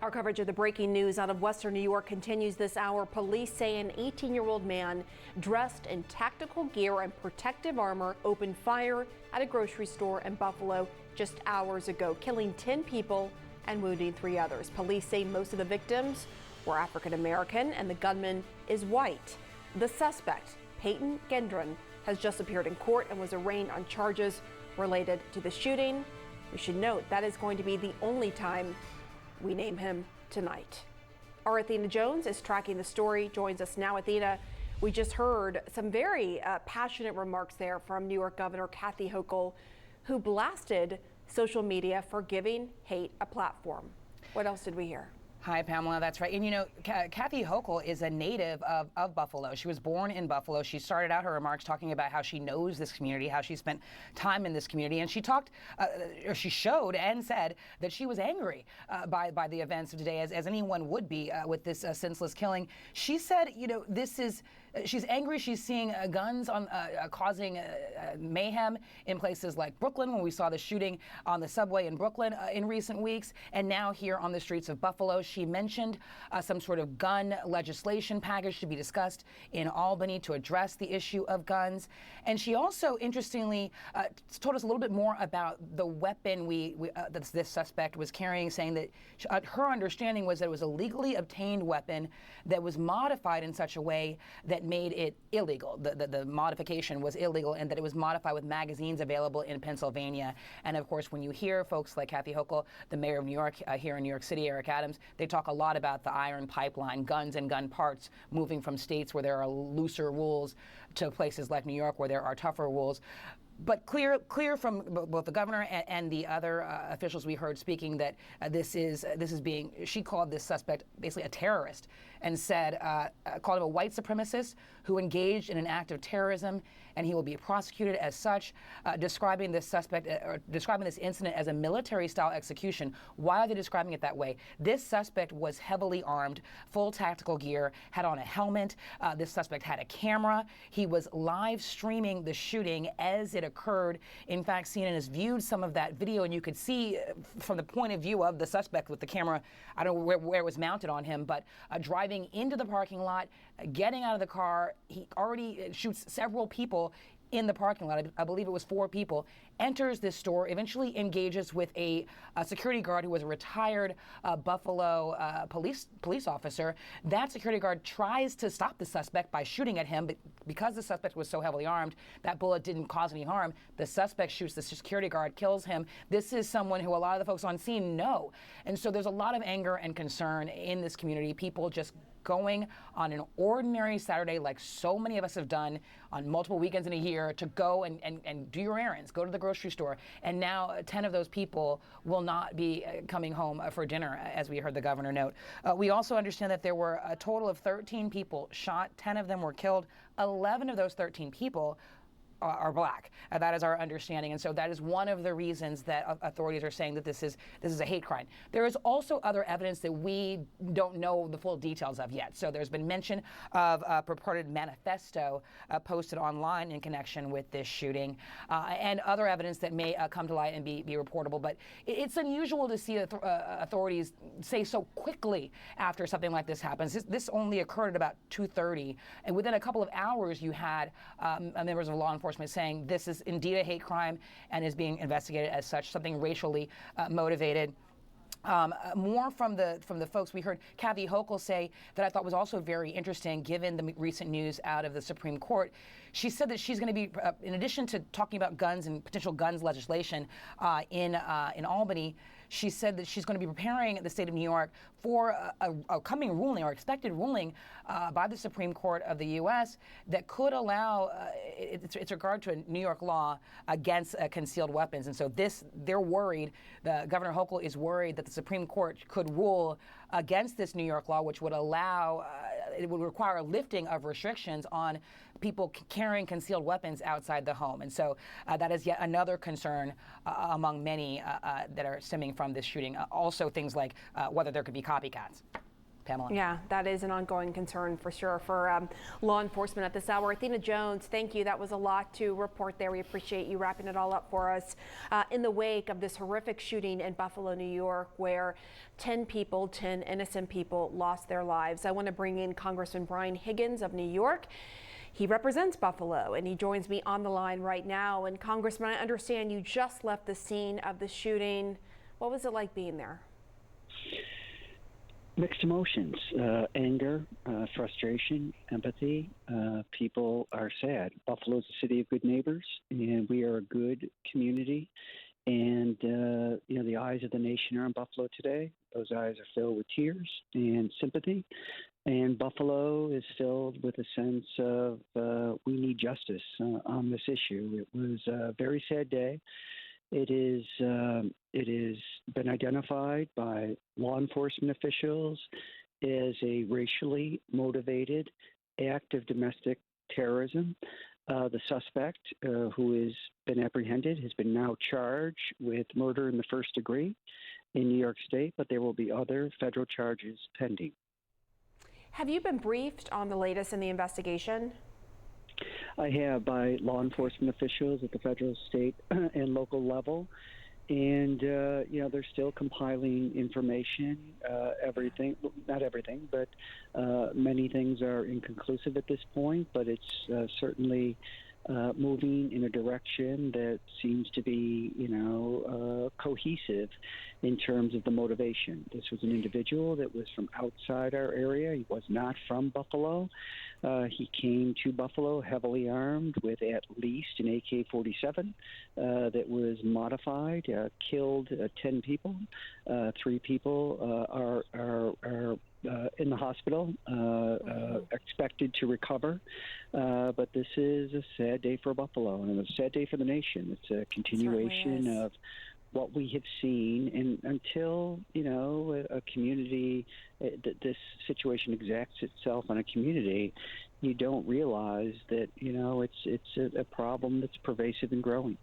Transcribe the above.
Our coverage of the breaking news out of Western New York continues this hour. Police say an 18-year-old man dressed in tactical gear and protective armor opened fire at a grocery store in Buffalo just hours ago, killing 10 people and wounding 3 others. Police say most of the victims were African American and the gunman is white. The suspect, Peyton Gendron, has just appeared in court and was arraigned on charges related to the shooting. We should note that is going to be the only time we name him tonight. Our Athena Jones is tracking the story, joins us now. Athena, we just heard some very passionate remarks there from New York Governor Kathy Hochul, who blasted social media for giving hate a platform. What else did we hear? Hi, Pamela. That's right. And you know, Kathy Hochul is a native of Buffalo. She was born in Buffalo. She started out her remarks talking about how she knows this community, how she spent time in this community. And she talked, or she showed and said that she was angry by the events of today, as anyone would be with this senseless killing. She said, you know, she's angry. She's seeing guns causing mayhem in places like Brooklyn, when we saw the shooting on the subway in Brooklyn in recent weeks, and now here on the streets of Buffalo. She mentioned some sort of gun legislation package to be discussed in Albany to address the issue of guns. And she also, interestingly, told us a little bit more about the weapon that this suspect was carrying, saying that her understanding was that it was a legally obtained weapon that was modified in such a way that made it illegal. The modification was illegal, and that it was modified with magazines available in Pennsylvania. And of course, when you hear folks like Kathy Hochul, the mayor of New York here in New York City, Eric Adams, they talk a lot about the iron pipeline, guns and gun parts moving from states where there are looser rules to places like New York where there are tougher rules. But clear from both the governor and the other officials we heard speaking that she called this suspect basically a terrorist, and said, called him a white supremacist who engaged in an act of terrorism, and he will be prosecuted as such, describing this suspect, or describing this incident as a military-style execution. Why are they describing it that way? This suspect was heavily armed, full tactical gear, had on a helmet. This suspect had a camera. He was live streaming the shooting as it occurred. In fact, CNN has viewed some of that video, and you could see from the point of view of the suspect with the camera, I don't know where it was mounted on him, but driving into the parking lot, getting out of the car. He already shoots several people in the parking lot. I believe it was 4 people, enters this store, eventually engages with a security guard who was a retired Buffalo police officer. That security guard tries to stop the suspect by shooting at him, but because the suspect was so heavily armed, that bullet didn't cause any harm. The suspect shoots the security guard, kills him. This is someone who a lot of the folks on scene know. And so there's a lot of anger and concern in this community. People just going on an ordinary Saturday, like so many of us have done on multiple weekends in a year, to go and do your errands, go to the grocery store. And now 10 of those people will not be coming home for dinner, as we heard the governor note. We also understand that there were a total of 13 people shot. 10 of them were killed. 11 of those 13 people are black. That is our understanding, and so that is one of the reasons that authorities are saying that this is a hate crime. There is also other evidence that we don't know the full details of yet. So there's been mention of a purported manifesto posted online in connection with this shooting, and other evidence that may come to light and be reportable. But it's unusual to see authorities say so quickly after something like this happens. This only occurred at about 2:30, and within a couple of hours, you had members of law enforcement saying this is indeed a hate crime and is being investigated as such, something racially motivated. More from the folks we heard Kathy Hochul say that I thought was also very interesting, given the recent news out of the Supreme Court. She said that she's going to be, in addition to talking about guns and potential guns legislation in Albany, she said that she's going to be preparing the state of New York for a coming ruling, or expected ruling, by the Supreme Court of the U.S. that could allow, it's regard to a New York law against concealed weapons. And so they're worried, Governor Hochul is worried that the Supreme Court could rule against this New York law, which would allow, it would require a lifting of restrictions on people carrying concealed weapons outside the home. And so that is yet another concern among many that are stemming from this shooting. Also things like whether there could be copycats. Pamela. Yeah, that is an ongoing concern for sure for law enforcement at this hour. Athena Jones, thank you. That was a lot to report there. We appreciate you wrapping it all up for us. In the wake of this horrific shooting in Buffalo, New York, where 10 innocent people lost their lives, I want to bring in Congressman Brian Higgins of New York. He represents Buffalo, and he joins me on the line right now. And Congressman, I understand you just left the scene of the shooting. What was it like being there? Mixed emotions, anger, frustration, empathy. People are sad. Buffalo is a city of good neighbors, and we are a good community. And, the eyes of the nation are on Buffalo today. Those eyes are filled with tears and sympathy. And Buffalo is filled with a sense of we need justice on this issue. It was a very sad day. It has been identified by law enforcement officials as a racially motivated act of domestic terrorism. The suspect, who has been apprehended, has been now charged with murder in the first degree in New York State, but there will be other federal charges pending. Have you been briefed on the latest in the investigation? I have, by law enforcement officials at the federal, state, and local level. And, they're still compiling information. Not everything, but many things are inconclusive at this point, but it's certainly moving in a direction that seems to be, cohesive in terms of the motivation. This was an individual that was from outside our area. He was not from Buffalo. He came to Buffalo heavily armed with at least an AK-47 that was modified, killed 10 people. 3 people are in the hospital, expected to recover. But this is a sad day for Buffalo, and a sad day for the nation. It's a continuation of what we have seen, and until a community, this situation exacts itself on a community, you don't realize that it's a problem that's pervasive and growing.